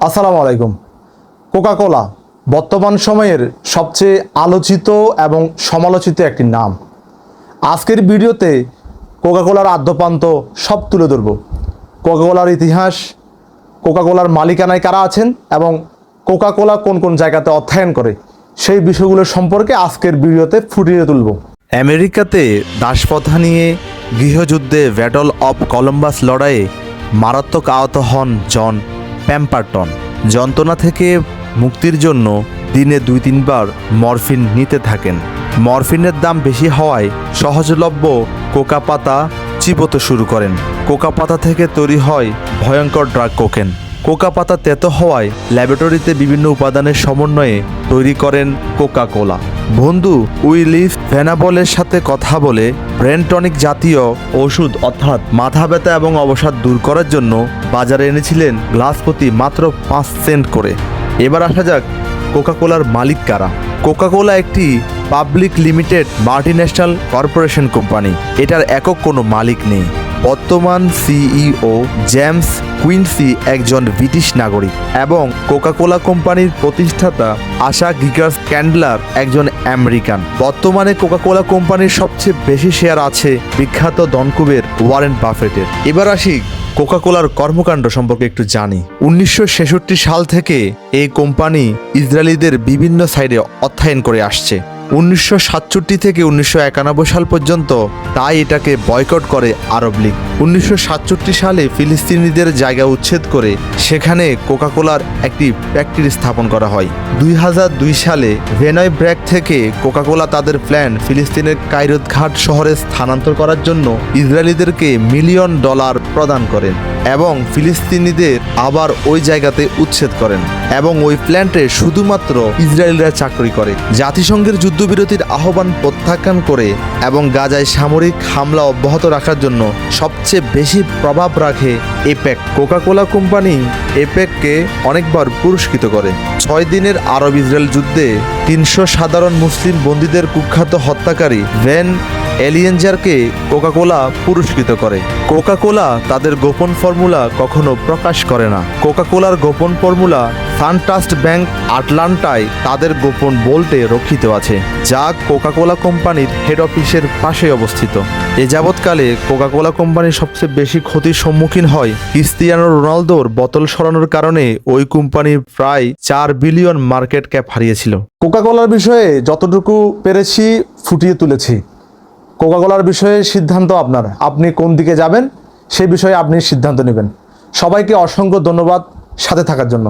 আসসালামু আলাইকুম। কোকা-কোলা বর্তমান সময়ের সবচেয়ে আলোচিত এবং সমালোচিত একটি নাম। আজকের ভিডিওতে কোকা-কোলার আদ্যপান্ত সব তুলে ধরব। কোকা-কোলার ইতিহাস, কোকা-কোলার মালিকানায় কারা আছেন এবং কোকা-কোলা কোন কোন জায়গাতে অর্থায়ন করে সেই বিষয়গুলো সম্পর্কে আজকের ভিডিওতে ফুটিয়ে তুলব। আমেরিকাতে দাসপ্রথা নিয়ে গৃহযুদ্ধে ব্যাটল অফ কলম্বাস লড়াইয়ে মারাত্মক আহত হন জন প্যাম্পারটন। যন্ত্রণা থেকে মুক্তির জন্য দিনে 2-3 বার মরফিন নিতে থাকেন। মরফিনের দাম বেশি হওয়ায় সহজলভ্য কোকা পাতা চিবোতে শুরু করেন। কোকা পাতা থেকে তৈরি হয় ভয়ঙ্কর ড্রাগ কোকেন। কোকা পাতা তেতো হওয়ায় ল্যাবরেটরিতে বিভিন্ন উপাদানের সমন্বয়ে তৈরি করেন কোকা-কোলা। বন্ধু উইলিস ভ্যানাবলের সাথে কথা বলে ব্রেন টনিক জাতীয় ওষুধ অর্থাৎ মাথা ব্যথা এবং অবসাদ দূর করার জন্য বাজারে এনেছিলেন গ্লাস প্রতি মাত্র 5 সেন্ট করে। এবার আসা যাক কোকা-কোলার মালিক কারা। কোকা-কোলা একটি public limited multinational corporation company. এটার একক কোনো মালিক নেই। বর্তমান সিইও জেমস কুইন্সি একজন ব্রিটিশ নাগরিক এবং কোকা-কোলা কোম্পানির প্রতিষ্ঠাতা আশা গিগার্স ক্যান্ডলার একজন আমেরিকান। বর্তমানে কোকা-কোলা কোম্পানির সবচেয়ে বেশি শেয়ার আছে বিখ্যাত ধনকুবের ওয়ারেন বাফেটের। এবার আসি কোকা-কোলার কর্মকাণ্ড সম্পর্কে একটু জানি। 1966 সাল থেকে এই কোম্পানি ইসরায়েলিদের বিভিন্ন সাইডে অর্থায়ন করে আসছে। 1967 থেকে 1991 সাল পর্যন্ত তাই এটাকে বয়কট করে আরব লীগ। 1967 সালে ফিলিস্তিনিদের জায়গা উচ্ছেদ করে সেখানে কোকা-কোলার একটি ফ্যাক্টরি স্থাপন করা হয়। 2002 সালে ভেনয় ব্র্যাক থেকে কোকা-কোলা তাদের প্ল্যান ফিলিস্তিনের কায়রোত ঘাট শহরে স্থানান্তর করার জন্য ইসরায়েলিদেরকে $1 মিলিয়ন প্রদান করেন এবং ফিলিস্তিনিদের আবার ওই জায়গাতে উচ্ছেদ করেন এবং ওই প্ল্যান্টে শুধুমাত্র ইসরায়েলরা চাকরি করে। জাতিসংঘের যুদ্ধবিরতির আহ্বান প্রত্যাখ্যান করে এবং গাজায় সামরিক হামলা অব্যাহত রাখার জন্য সবচেয়ে বেশি প্রভাব রাখে এপেক। কোকা-কোলা কোম্পানি এপেককে অনেকবার পুরস্কৃত করে। 6 দিনের আরব ইসরায়েল যুদ্ধে 300 সাধারণ মুসলিম বন্দীদের কুখ্যাত হত্যাকারী ভ্যান এলিয়েঞ্জারকে কোকা-কোলা পুরস্কৃত করে। কোকা-কোলা তাদের গোপন ফর্মুলা কখনো প্রকাশ করে না। কোকা-কোলার গোপন ফর্মুলা সানট্রাস্ট ব্যাংক আটলান্টায় তাদের গোপন বোল্টে রক্ষিত আছে, যা কোকা-কোলা কোম্পানির হেড অফিসের পাশে অবস্থিত। এ যাবৎকালে কোকা-কোলা কোম্পানি সবচেয়ে বেশি ক্ষতির সম্মুখীন হয় ক্রিস্তিয়ানো রোনালদোর বোতল সরানোর কারণে। ওই কোম্পানি প্রায় $4 বিলিয়ন মার্কেট ক্যাপ হারিয়েছিল। কোকা-কোলার বিষয়ে যতটুকু পেরেছি ফুটিয়ে তুলেছি। কোকা-কোলার বিষয়ে সিদ্ধান্ত আপনার। আপনি কোন দিকে যাবেন সেই বিষয়ে আপনি সিদ্ধান্ত নেবেন। সবাইকে অসংখ্য ধন্যবাদ সাথে থাকার জন্য।